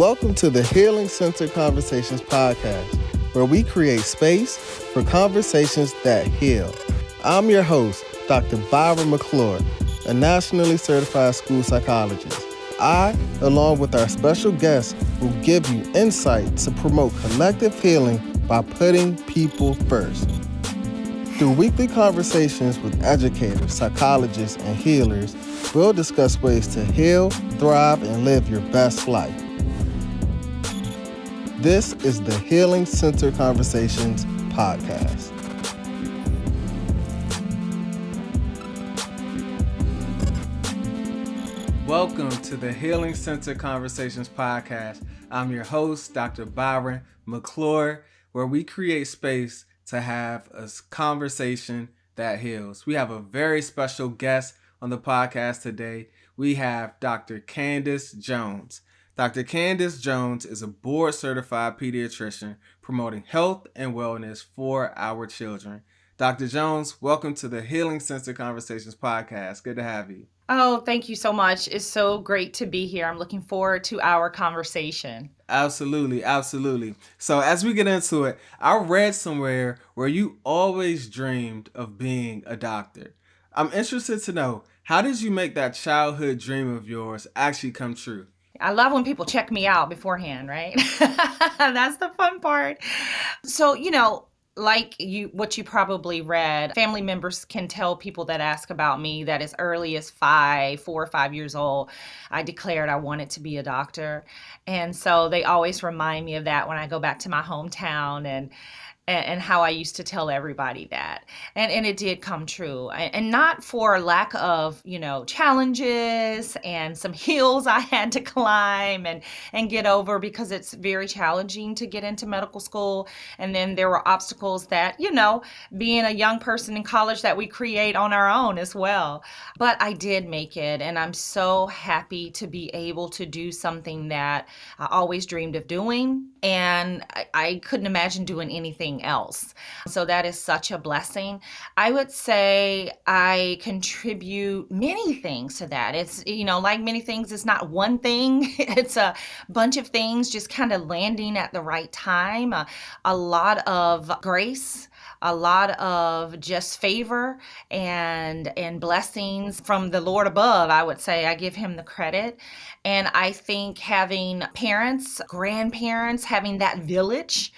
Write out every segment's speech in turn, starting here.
Welcome to the Healing Center Conversations podcast, where we create space for conversations that heal. I'm your host, Dr. Byron McClure, a nationally certified school psychologist. I, along with our special guests, will give you insight to promote collective healing by putting people first. Through weekly conversations with educators, psychologists, and healers, we'll discuss ways to heal, thrive, and live your best life. This is the Healing Center Conversations podcast. Welcome to the Healing Center Conversations podcast. I'm your host, Dr. Byron McClure, where we create space to have a conversation that heals. We have a very special guest on the podcast today. We have Dr. Candice Jones. Dr. Candice Jones is a board-certified pediatrician promoting health and wellness for our children. Dr. Jones, welcome to the Healing Center Conversations podcast. Good to have you. Oh, thank you so much. It's so great to be here. I'm looking forward to our conversation. Absolutely, absolutely. So as we get into it, I read somewhere where you always dreamed of being a doctor. I'm interested to know, how did you make that childhood dream of yours actually come true? I love when people check me out beforehand, right? That's the fun part. So, like what you probably read, family members can tell people that ask about me that as early as 4 or 5 years old, I declared I wanted to be a doctor. And so they always remind me of that when I go back to my hometown and how I used to tell everybody that. And it did come true. And not for lack of, challenges and some hills I had to climb and get over, because it's very challenging to get into medical school. And then there were obstacles that, being a young person in college, that we create on our own as well. But I did make it, and I'm so happy to be able to do something that I always dreamed of doing. And I couldn't imagine doing anything else. So that is such a blessing. I would say I contribute many things to that. It's, like many things, it's not one thing. It's a bunch of things just kind of landing at the right time. A lot of grace, a lot of just favor and blessings from the Lord above. I would say I give him the credit. And I think having parents, grandparents, having that village,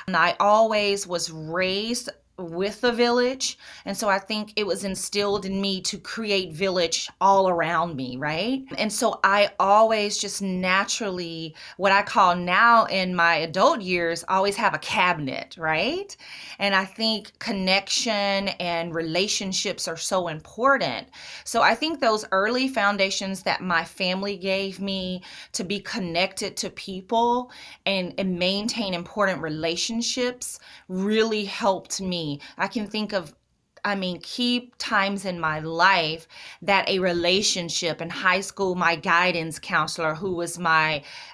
and I always was raised with the village. And so I think it was instilled in me to create village all around me, right? And so I always just naturally, what I call now in my adult years, always have a cabinet, right? And I think connection and relationships are so important. So I think those early foundations that my family gave me to be connected to people and maintain important relationships really helped me. I can think of key times in my life that a relationship in high school, my guidance counselor, who was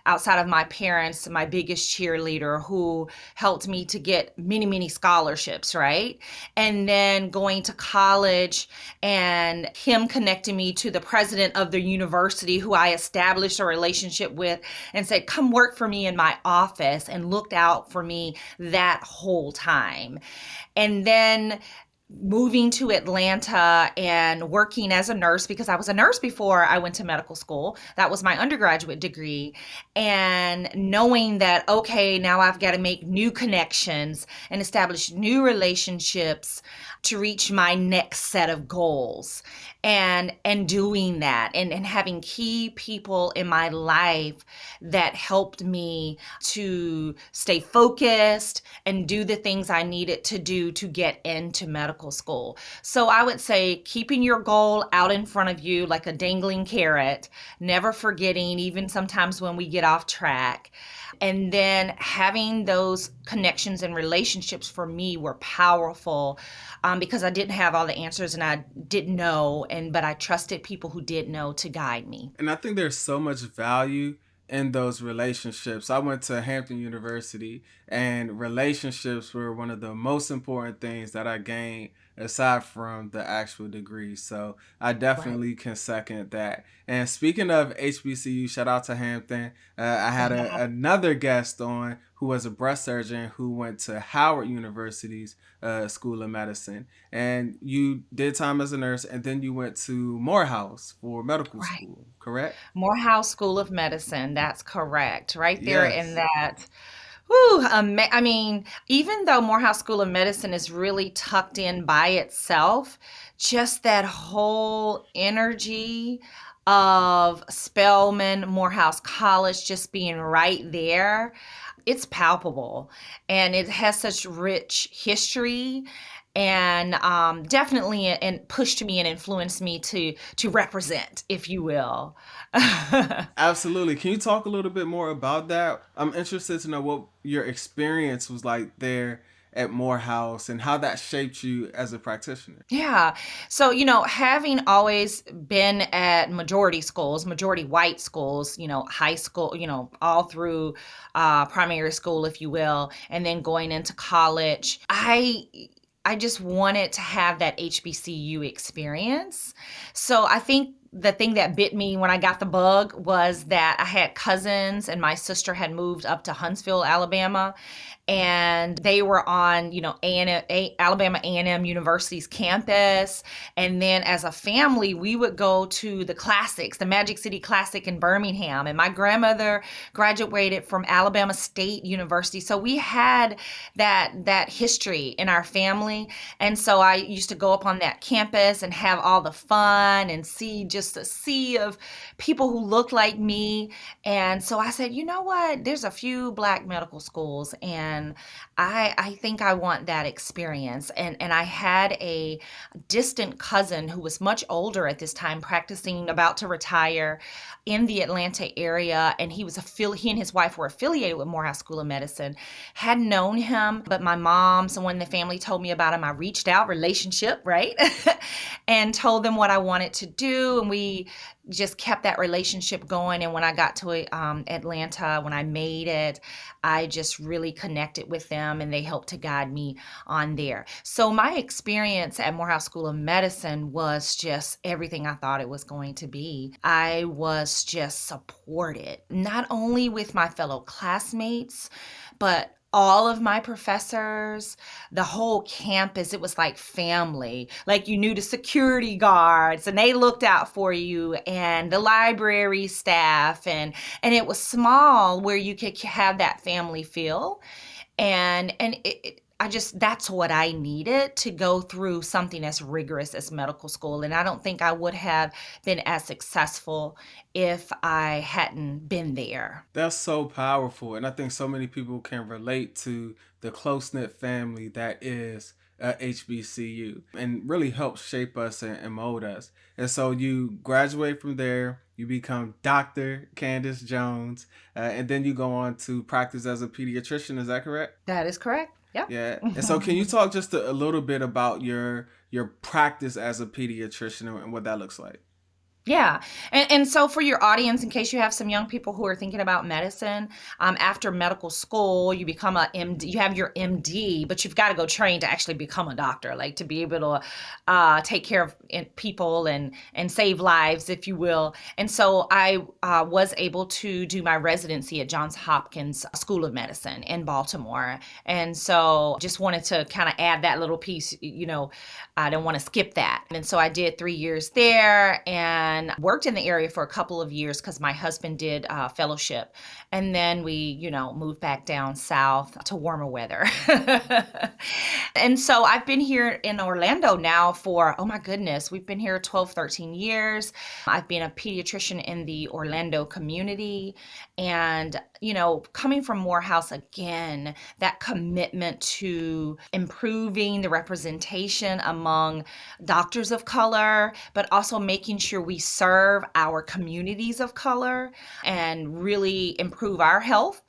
outside of my parents, my biggest cheerleader, who helped me to get many, many scholarships, right? And then going to college and him connecting me to the president of the university, who I established a relationship with and said, come work for me in my office, and looked out for me that whole time. And then moving to Atlanta and working as a nurse, because I was a nurse before I went to medical school. That was my undergraduate degree. And knowing that, okay, now I've got to make new connections and establish new relationships to reach my next set of goals. And doing that and having key people in my life that helped me to stay focused and do the things I needed to do to get into medical school. So I would say keeping your goal out in front of you like a dangling carrot, never forgetting, even sometimes when we get off track. And then having those connections and relationships for me were powerful because I didn't have all the answers and I didn't know, but I trusted people who did know to guide me. And I think there's so much value in those relationships. I went to Hampton University, and relationships were one of the most important things that I gained aside from the actual degree. So I Right. definitely can second that. And speaking of HBCU, shout out to Hampton. I had another guest on who was a breast surgeon who went to Howard University's School of Medicine. And you did time as a nurse, and then you went to Morehouse for medical Right. school, correct? Morehouse School of Medicine. That's correct. Right there in Yes. that. Whew, I mean, even though Morehouse School of Medicine is really tucked in by itself, just that whole energy of Spelman, Morehouse College just being right there, it's palpable. And it has such rich history and definitely and pushed me and influenced me to represent, if you will. Absolutely. Can you talk a little bit more about that? I'm interested to know what your experience was like there at Morehouse and how that shaped you as a practitioner. Yeah. So, having always been at majority schools, majority white schools, high school, all through primary school, if you will, and then going into college, I just wanted to have that HBCU experience. So I think the thing that bit me when I got the bug was that I had cousins and my sister had moved up to Huntsville, Alabama, and they were on, Alabama A&M University's campus. And then as a family, we would go to the classics, the Magic City Classic in Birmingham. And my grandmother graduated from Alabama State University. So we had that history in our family. And so I used to go up on that campus and have all the fun and see just a sea of people who looked like me. And so I said, you know what? There's a few Black medical schools, and I think I want that experience. And I had a distant cousin who was much older at this time, practicing, about to retire in the Atlanta area. And he and his wife were affiliated with Morehouse School of Medicine. Had known him, but my mom, someone in the family, told me about him. I reached out, relationship, right? And told them what I wanted to do. And we just kept that relationship going. And when I got to Atlanta, when I made it, I just really connected with them and they helped to guide me on there. So my experience at Morehouse School of Medicine was just everything I thought it was going to be. I was just supported, not only with my fellow classmates, but all of my professors, the whole campus. It was like family. Like, you knew the security guards and they looked out for you, and the library staff, and it was small where you could have that family feel. And that's what I needed to go through something as rigorous as medical school. And I don't think I would have been as successful if I hadn't been there. That's so powerful. And I think so many people can relate to the close knit family that is HBCU and really help shape us and mold us. And so you graduate from there, you become Dr. Candice Jones, and then you go on to practice as a pediatrician. Is that correct? That is correct. Yep. Yeah. And so can you talk just a little bit about your practice as a pediatrician and what that looks like? Yeah. And so for your audience, in case you have some young people who are thinking about medicine, after medical school, you become a MD, you have your MD, but you've got to go train to actually become a doctor, like to be able to take care of people and save lives, if you will. And so I was able to do my residency at Johns Hopkins School of Medicine in Baltimore. And so just wanted to kind of add that little piece, I don't want to skip that. And so I did 3 years there and worked in the area for a couple of years because my husband did fellowship. And then we, moved back down south to warmer weather. And so I've been here in Orlando now for, oh my goodness, we've been here 12, 13 years. I've been a pediatrician in the Orlando community. And, coming from Morehouse, again, that commitment to improving the representation among doctors of color, but also making sure we serve our communities of color and really improve our health.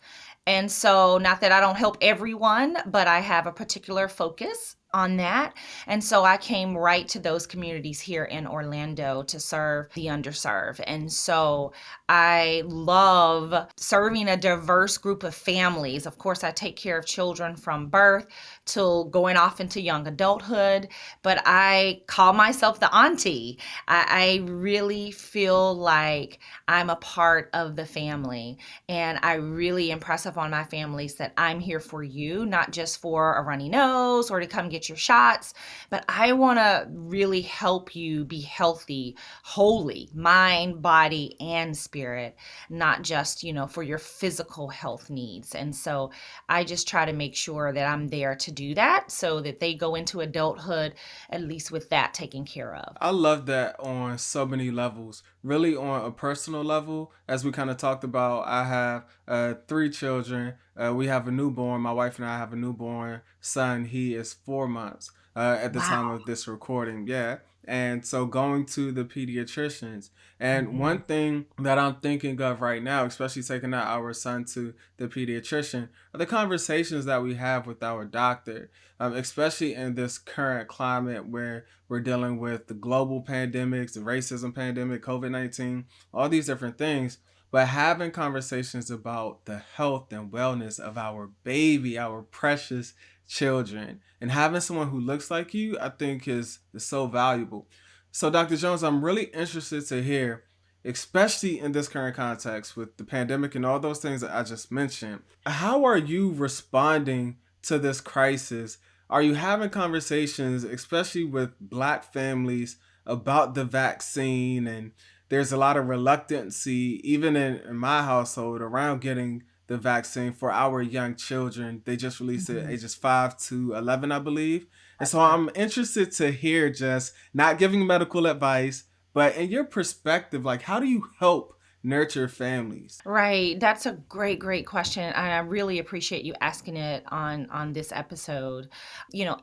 And so, not that I don't help everyone, but I have a particular focus on that. And so I came right to those communities here in Orlando to serve the underserved. And so I love serving a diverse group of families. Of course, I take care of children from birth till going off into young adulthood, but I call myself the auntie. I really feel like I'm a part of the family. And I really impress upon my families that I'm here for you, not just for a runny nose or to come get your shots, but I want to really help you be healthy, wholly, mind, body, and spirit, not just, for your physical health needs. And so I just try to make sure that I'm there to do that so that they go into adulthood, at least with that taken care of. I love that on so many levels. Really, on a personal level, as we kind of talked about, I have 3 children. We have a newborn. My wife and I have a newborn son. He is 4 months at the time Wow. of this recording. Yeah. And so going to the pediatricians. And one thing that I'm thinking of right now, especially taking our son to the pediatrician, are the conversations that we have with our doctor, especially in this current climate where we're dealing with the global pandemics, the racism pandemic, COVID-19, all these different things. But having conversations about the health and wellness of our baby, our precious children, and having someone who looks like you, I think is so valuable. So, Dr. Jones, I'm really interested to hear, especially in this current context with the pandemic and all those things that I just mentioned, how are you responding to this crisis? Are you having conversations, especially with Black families, about the vaccine? And there's a lot of reluctancy, even in my household, around getting the vaccine for our young children. They just released it ages 5 to 11, I believe. And so I'm interested to hear, just not giving medical advice, but in your perspective, like, how do you help nurture families? Right. That's a great, great question. And I really appreciate you asking it on this episode.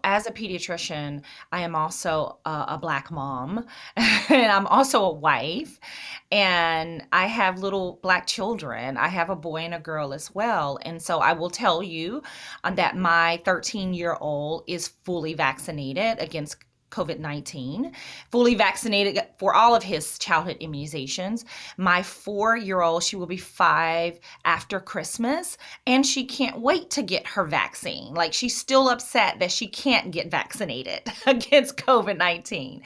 As a pediatrician, I am also a Black mom and I'm also a wife. And I have little Black children. I have a boy and a girl as well. And so I will tell you that my 13-year-old is fully vaccinated against COVID-19, fully vaccinated for all of his childhood immunizations. My 4-year-old, she will be 5 after Christmas, and she can't wait to get her vaccine. Like, she's still upset that she can't get vaccinated against COVID-19.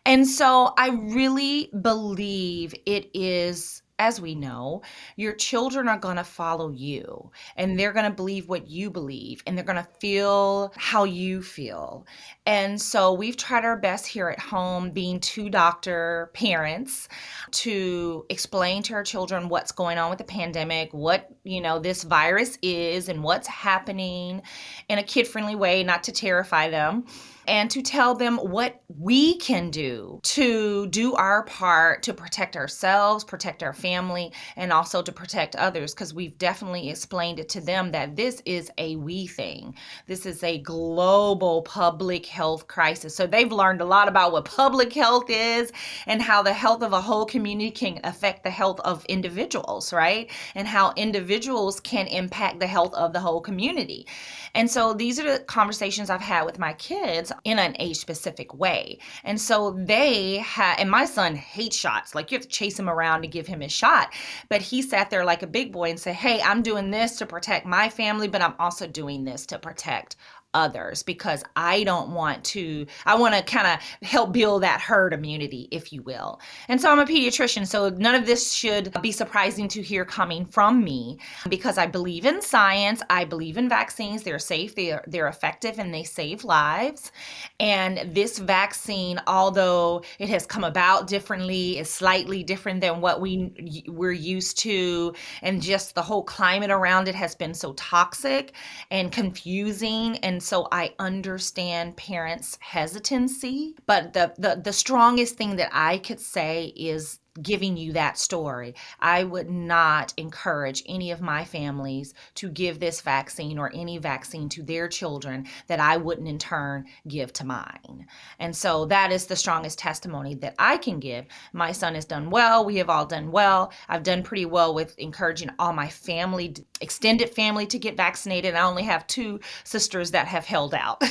And so I really believe it is, as we know, your children are going to follow you and they're going to believe what you believe and they're going to feel how you feel. And so we've tried our best here at home, being 2 doctor parents, to explain to our children what's going on with the pandemic, what, this virus is and what's happening in a kid-friendly way, not to terrify them, and to tell them what we can do to do our part to protect ourselves, protect our family, and also to protect others, because we've definitely explained it to them that this is a we thing. This is a global public health crisis. So they've learned a lot about what public health is and how the health of a whole community can affect the health of individuals, right? And how individuals can impact the health of the whole community. And so these are the conversations I've had with my kids in an age-specific way. And so and my son hates shots. Like, you have to chase him around to give him his shot. But he sat there like a big boy and said, hey, I'm doing this to protect my family, but I'm also doing this to protect others, because I want to kind of help build that herd immunity, if you will. And so I'm a pediatrician, so none of this should be surprising to hear coming from me, because I believe in science. I believe in vaccines. They're safe, they're effective, and they save lives. And this vaccine, although it has come about differently, is slightly different than what we're used to. And just the whole climate around it has been so toxic and confusing. And so I understand parents' hesitancy. But the strongest thing that I could say is giving you that story. I would not encourage any of my families to give this vaccine or any vaccine to their children that I wouldn't in turn give to mine. And so that is the strongest testimony that I can give. My son has done well. We have all done well. I've done pretty well with encouraging all my family, extended family, to get vaccinated. I only have 2 sisters that have held out.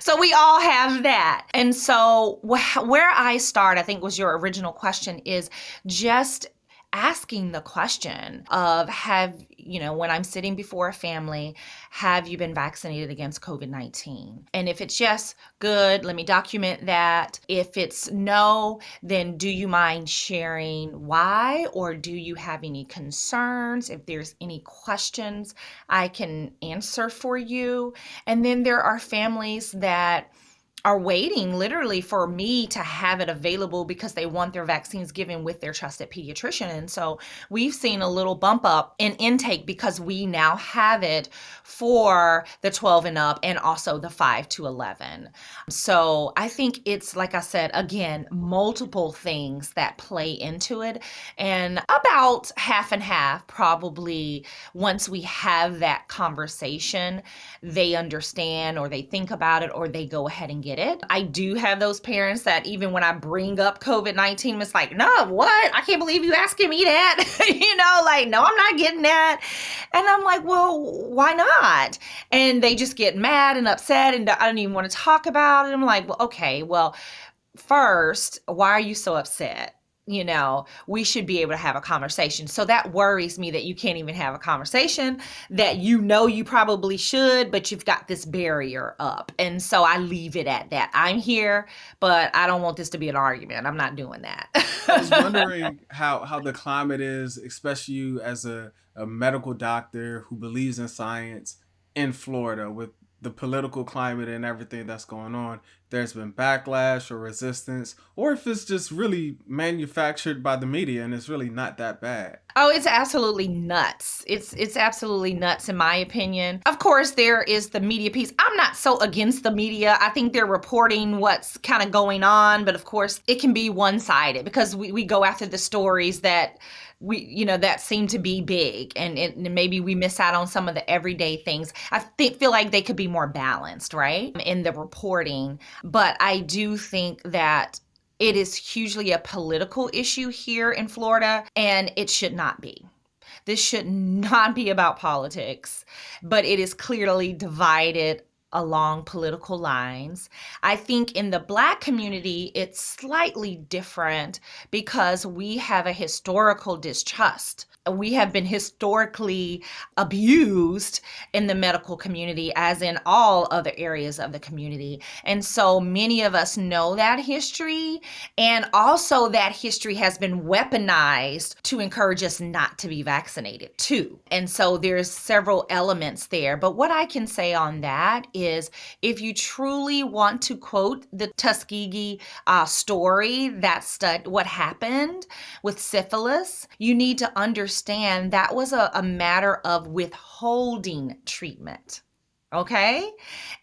So we all have that. And so where I start, I think was your original question, is just asking the question of, when I'm sitting before a family, have you been vaccinated against COVID-19? And if it's yes, good, let me document that. If it's no, then do you mind sharing why, or do you have any concerns? If there's any questions, I can answer for you. And then there are families that are waiting literally for me to have it available because they want their vaccines given with their trusted pediatrician. And so we've seen a little bump up in intake because we now have it for the 12 and up and also the 5 to 11. So I think it's, like I said, again, multiple things that play into it. And about half and half, probably, once we have that conversation, they understand, or they think about it, or they go ahead and get it. I do have those parents that even when I bring up COVID-19, it's like, no, what? I can't believe you asking me that. No, I'm not getting that. And I'm like, well, why not? And they just get mad and upset, and I don't even want to talk about it. I'm like, well, okay, well, first, why are you so upset? We should be able to have a conversation. So that worries me that you can't even have a conversation, that you probably should, but you've got this barrier up. And so I leave it at that. I'm here, but I don't want this to be an argument. I'm not doing that. I was wondering how the climate is, especially you as a medical doctor who believes in science in Florida, with the political climate and everything that's going on. There's been backlash or resistance, or if it's just really manufactured by the media and it's really not that bad. Oh, it's absolutely nuts. It's absolutely nuts, in my opinion. Of course, there is the media piece. I'm not so against the media. I think they're reporting what's kind of going on, but of course, it can be one-sided because we go after the stories that that seem to be big, and maybe we miss out on some of the everyday things. I feel like they could be more balanced, right, in the reporting. But I do think that it is hugely a political issue here in Florida, and it should not be. This should not be about politics, but it is clearly divided along political lines. I think in the Black community, it's slightly different because we have a historical distrust. We have been historically abused in the medical community, as in all other areas of the community. And so many of us know that history, and also that history has been weaponized to encourage us not to be vaccinated too. And so there's several elements there. But what I can say on that is, if you truly want to quote the Tuskegee story, what happened with syphilis, you need to understand that was a matter of withholding treatment. Okay?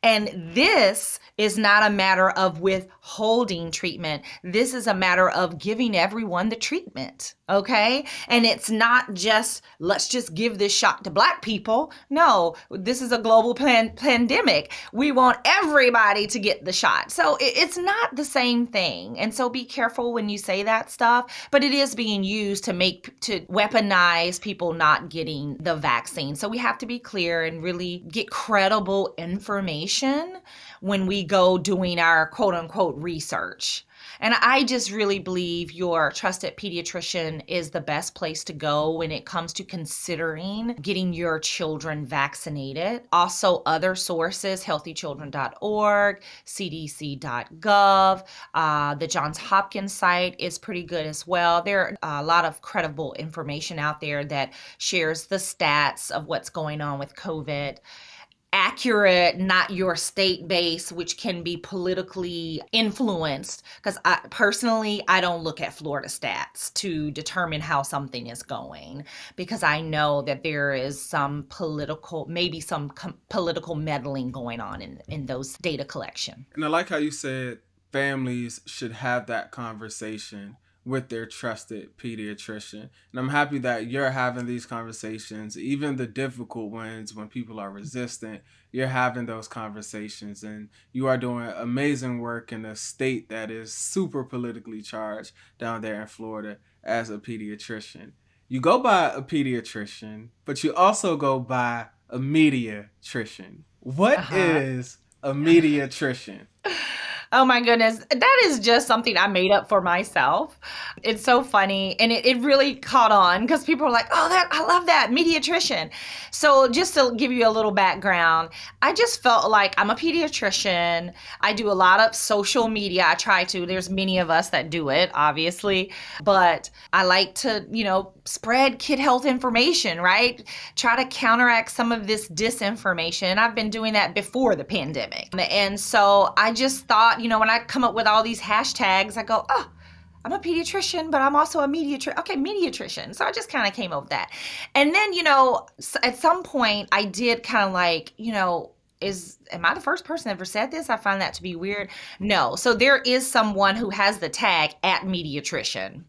And this is not a matter of withholding treatment. This is a matter of giving everyone the treatment. Okay? And it's not just, let's just give this shot to Black people. No, this is a global pandemic. We want everybody to get the shot. So it's not the same thing. And so be careful when you say that stuff, but it is being used to weaponize people not getting the vaccine. So we have to be clear and really get credible information when we go doing our quote unquote research. And I just really believe your trusted pediatrician is the best place to go when it comes to considering getting your children vaccinated. Also, other sources, healthychildren.org, cdc.gov, the Johns Hopkins site is pretty good as well. There are a lot of credible information out there that shares the stats of what's going on with COVID. Accurate, not your state base, which can be politically influenced. Because I don't look at Florida stats to determine how something is going, because I know that there is some political meddling going on in those data collection. And I like how you said families should have that conversation with their trusted pediatrician. And I'm happy that you're having these conversations, even the difficult ones when people are resistant. You're having those conversations, and you are doing amazing work in a state that is super politically charged down there in Florida as a pediatrician. You go by a pediatrician, but you also go by a mediatrician. What is a mediatrician? Oh my goodness. That is just something I made up for myself. It's so funny. And it really caught on because people are like, oh, I love that, Mediatrician. So just to give you a little background, I just felt like I'm a pediatrician. I do a lot of social media. I try to. There's many of us that do it, obviously. But I like to, spread kid health information, right? Try to counteract some of this disinformation. I've been doing that before the pandemic. And so I just thought, when I come up with all these hashtags, I go, oh, I'm a pediatrician, but I'm also a mediatrician. Okay, mediatrician. So I just kind of came up with that. And then, at some point I did kind of like, am I the first person that ever said this? I find that to be weird. No. So there is someone who has the tag at Mediatrician.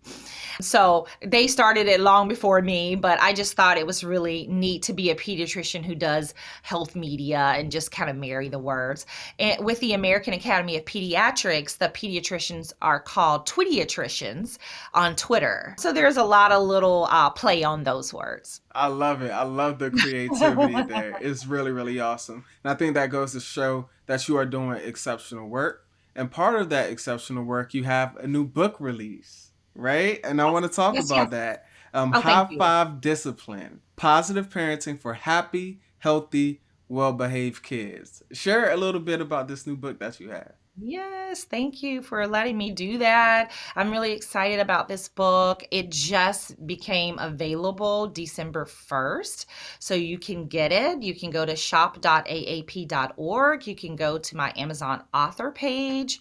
So they started it long before me, but I just thought it was really neat to be a pediatrician who does health media and just kind of marry the words. And with the American Academy of Pediatrics, the pediatricians are called Twittiatricians on Twitter. So there's a lot of little play on those words. I love it. I love the creativity there. It's really, really awesome. And I think that goes to show that you are doing exceptional work. And part of that exceptional work, you have a new book release. Right? And I want to talk about that. High Five Discipline, Positive Parenting for Happy, Healthy, Well-Behaved Kids. Share a little bit about this new book that you have. Yes, thank you for letting me do that. I'm really excited about this book. It just became available December 1st, so you can get it. You can go to shop.aap.org. You can go to my Amazon author page.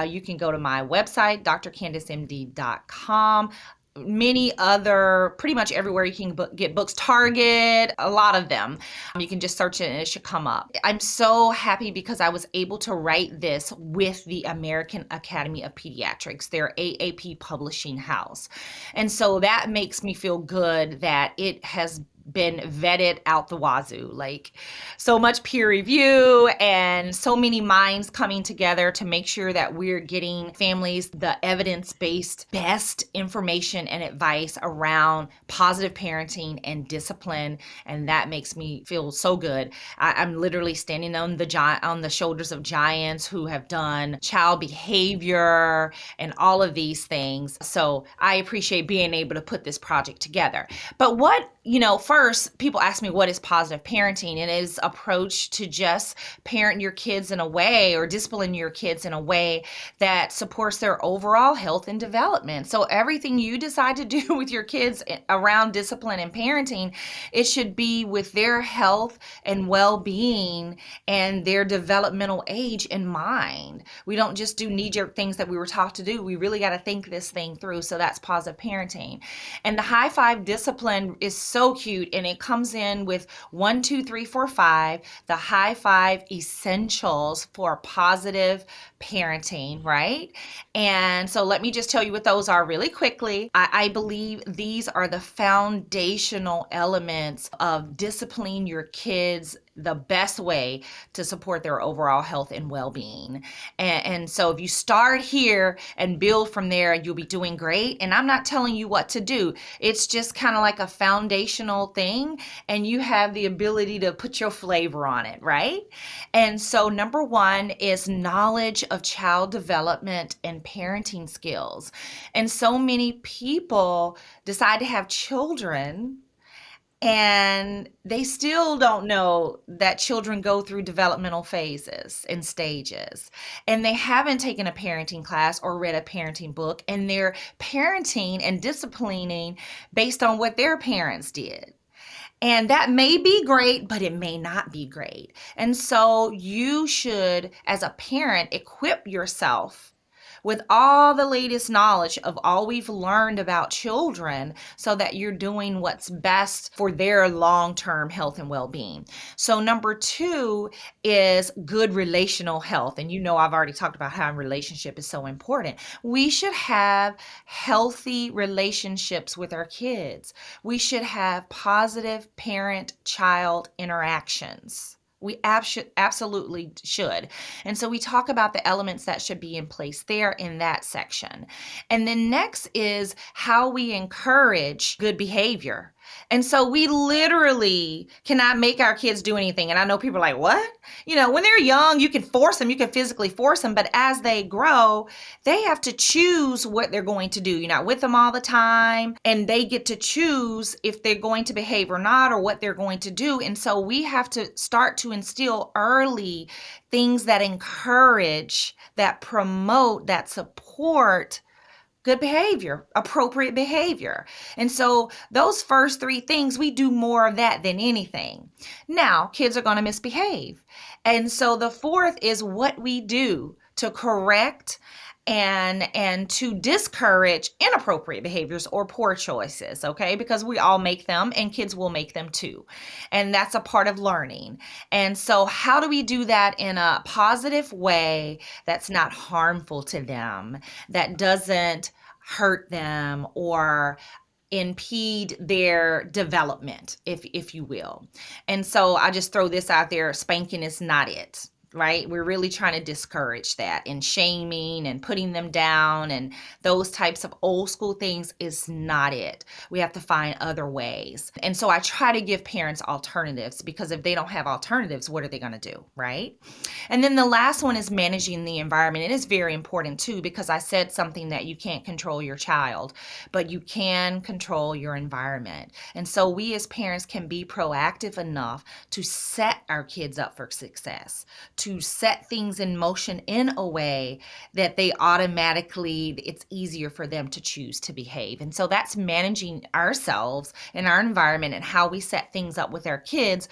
You can go to my website, drcandicemd.com. Many other, pretty much everywhere you can get books, Target, a lot of them. You can just search it and it should come up. I'm so happy because I was able to write this with the American Academy of Pediatrics, their AAP publishing house. And so that makes me feel good that it has been vetted out the wazoo, like so much peer review and so many minds coming together to make sure that we're getting families the evidence-based best information and advice around positive parenting and discipline. And that makes me feel so good. I'm literally standing on the shoulders of giants who have done child behavior and all of these things. So I appreciate being able to put this project together. But first, people ask me, what is positive parenting? And it is approach to just parent your kids in a way or discipline your kids in a way that supports their overall health and development. So everything you decide to do with your kids around discipline and parenting, it should be with their health and well-being and their developmental age in mind. We don't just do knee-jerk things that we were taught to do. We really got to think this thing through. So that's positive parenting. And the High Five Discipline is so cute, and it comes in with 1, 2, 3, 4, 5, the High Five Essentials for Positive Parenting, right? And so let me just tell you what those are really quickly. I believe these are the foundational elements of disciplining your kids the best way to support their overall health and well-being. And so if you start here and build from there, you'll be doing great. And I'm not telling you what to do. It's just kind of like a foundational thing, and you have the ability to put your flavor on it, right? And so number 1 is knowledge of child development and parenting skills. And so many people decide to have children and they still don't know that children go through developmental phases and stages. And they haven't taken a parenting class or read a parenting book, and they're parenting and disciplining based on what their parents did. And that may be great, but it may not be great. And so you should, as a parent, equip yourself with all the latest knowledge of all we've learned about children so that you're doing what's best for their long-term health and well-being. So number 2 is good relational health. And I've already talked about how relationship is so important. We should have healthy relationships with our kids. We should have positive parent-child interactions. We absolutely should. And so we talk about the elements that should be in place there in that section. And then next is how we encourage good behavior. And so we literally cannot make our kids do anything. And I know people are like, what? When they're young, you can force them, you can physically force them. But as they grow, they have to choose what they're going to do. You're not with them all the time. And they get to choose if they're going to behave or not, or what they're going to do. And so we have to start to instill early things that encourage, that promote, that support good behavior, appropriate behavior. And so those first 3 things, we do more of that than anything. Now, kids are going to misbehave. And so the 4th is what we do to correct and to discourage inappropriate behaviors or poor choices, okay? Because we all make them and kids will make them too. And that's a part of learning. And so how do we do that in a positive way that's not harmful to them, that doesn't hurt them or impede their development, if you will? And so I just throw this out there, spanking is not it. Right? We're really trying to discourage that, and shaming and putting them down and those types of old school things is not it. We have to find other ways. And so I try to give parents alternatives, because if they don't have alternatives, what are they going to do? Right? And then the last one is managing the environment. It is very important too, because I said something that you can't control your child, but you can control your environment. And so we as parents can be proactive enough to set our kids up for success, to set things in motion in a way that they automatically, it's easier for them to choose to behave. And so that's managing ourselves and our environment and how we set things up with our kids,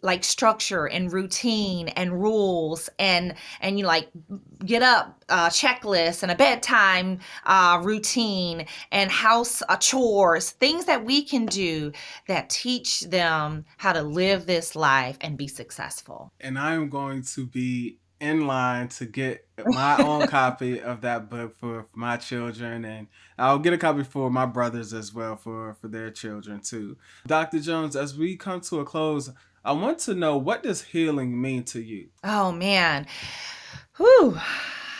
like structure and routine and rules and get up checklist and a bedtime routine and house chores, things that we can do that teach them how to live this life and be successful. And I'm going to be in line to get my own copy of that book for my children, and I'll get a copy for my brothers as well for their children too. Dr. Jones, as we come to a close, I want to know, what does healing mean to you? Oh man. Whew.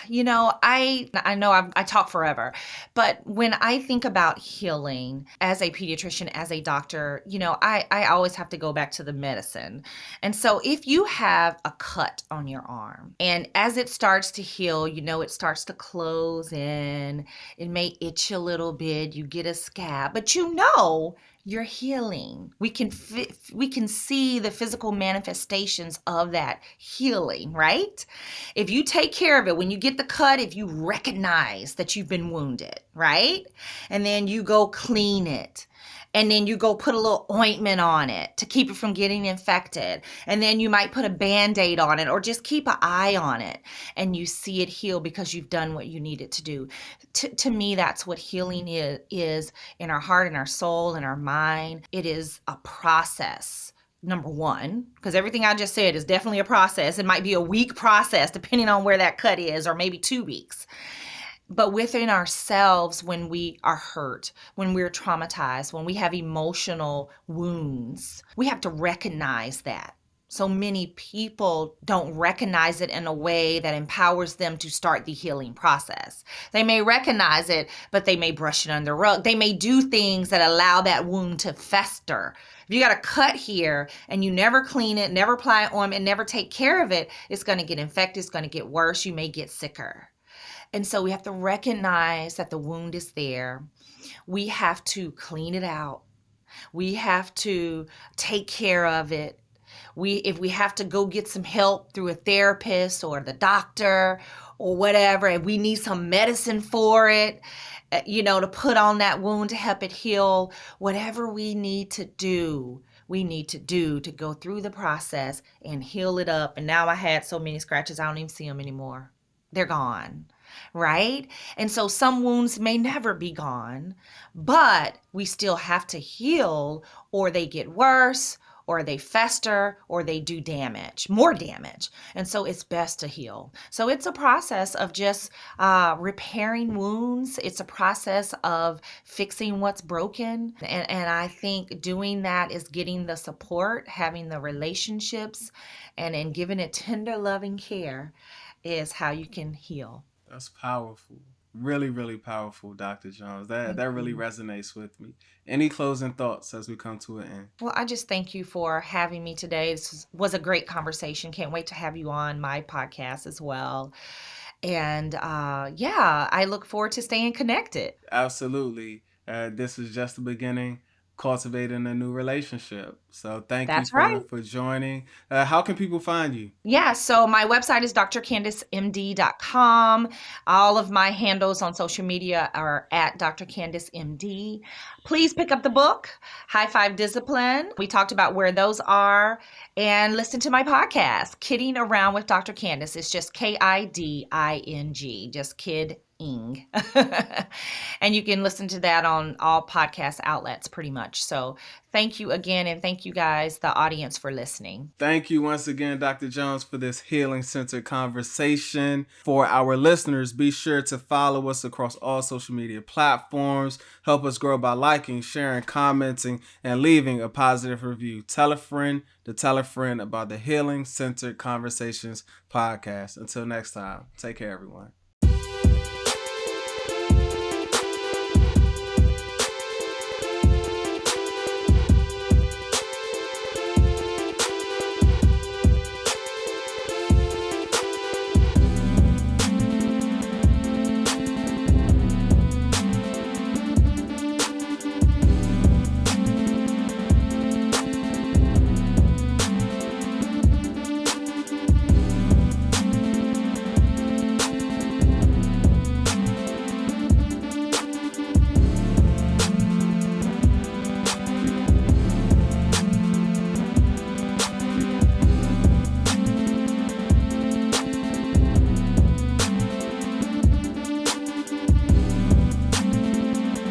I know I talk forever, but when I think about healing as a pediatrician, as a doctor, I always have to go back to the medicine. And so if you have a cut on your arm and as it starts to heal, it starts to close in, it may itch a little bit, you get a scab, but you're healing. We can see the physical manifestations of that healing, right? If you take care of it, when you get the cut, if you recognize that you've been wounded, right? And then you go clean it. And then you go put a little ointment on it to keep it from getting infected. And then you might put a Band-Aid on it or just keep an eye on it. And you see it heal because you've done what you needed to do. To me, that's what healing is in our heart, in our soul, in our mind. It is a process. Number 1, because everything I just said is definitely a process. It might be a week process depending on where that cut is, or maybe 2 weeks. But within ourselves, when we are hurt, when we're traumatized, when we have emotional wounds, we have to recognize that. So many people don't recognize it in a way that empowers them to start the healing process. They may recognize it, but they may brush it under the rug. They may do things that allow that wound to fester. If you got a cut here and you never clean it, never apply ointment, never take care of it, it's going to get infected, it's going to get worse, you may get sicker. And so we have to recognize that the wound is there. We have to clean it out. We have to take care of it. If we have to go get some help through a therapist or the doctor or whatever, and we need some medicine for it, to put on that wound to help it heal, whatever we need to do to go through the process and heal it up. And now I had so many scratches, I don't even see them anymore. They're gone. right? And so some wounds may never be gone, but we still have to heal, or they get worse, or they fester, or they do damage, more damage. And so it's best to heal. So it's a process of just repairing wounds. It's a process of fixing what's broken. And I think doing that is getting the support, having the relationships, and giving it tender, loving care is how you can heal. That's powerful. Really, really powerful, Dr. Jones. That really resonates with me. Any closing thoughts as we come to an end? Well, I just thank you for having me today. This was a great conversation. Can't wait to have you on my podcast as well. And yeah, I look forward to staying connected. Absolutely. This is just the beginning, cultivating a new relationship. So thank That's you right. for joining. How can people find you? Yeah, so my website is drcandicemd.com. All of my handles on social media are at drcandicemd. Please pick up the book, High Five Discipline. We talked about where those are. And listen to my podcast, Kidding Around with Dr. Candice. It's just KIDING, just kidding. And you can listen to that on all podcast outlets pretty much. So thank you again, and thank you guys, the audience, for listening. Thank you once again, Dr. Jones, for this healing-centered conversation. For our listeners, be sure to follow us across all social media platforms. Help us grow by liking, sharing, commenting, and leaving a positive review. Tell a friend to tell a friend about the Healing Centered Conversations podcast. Until next time, take care, everyone.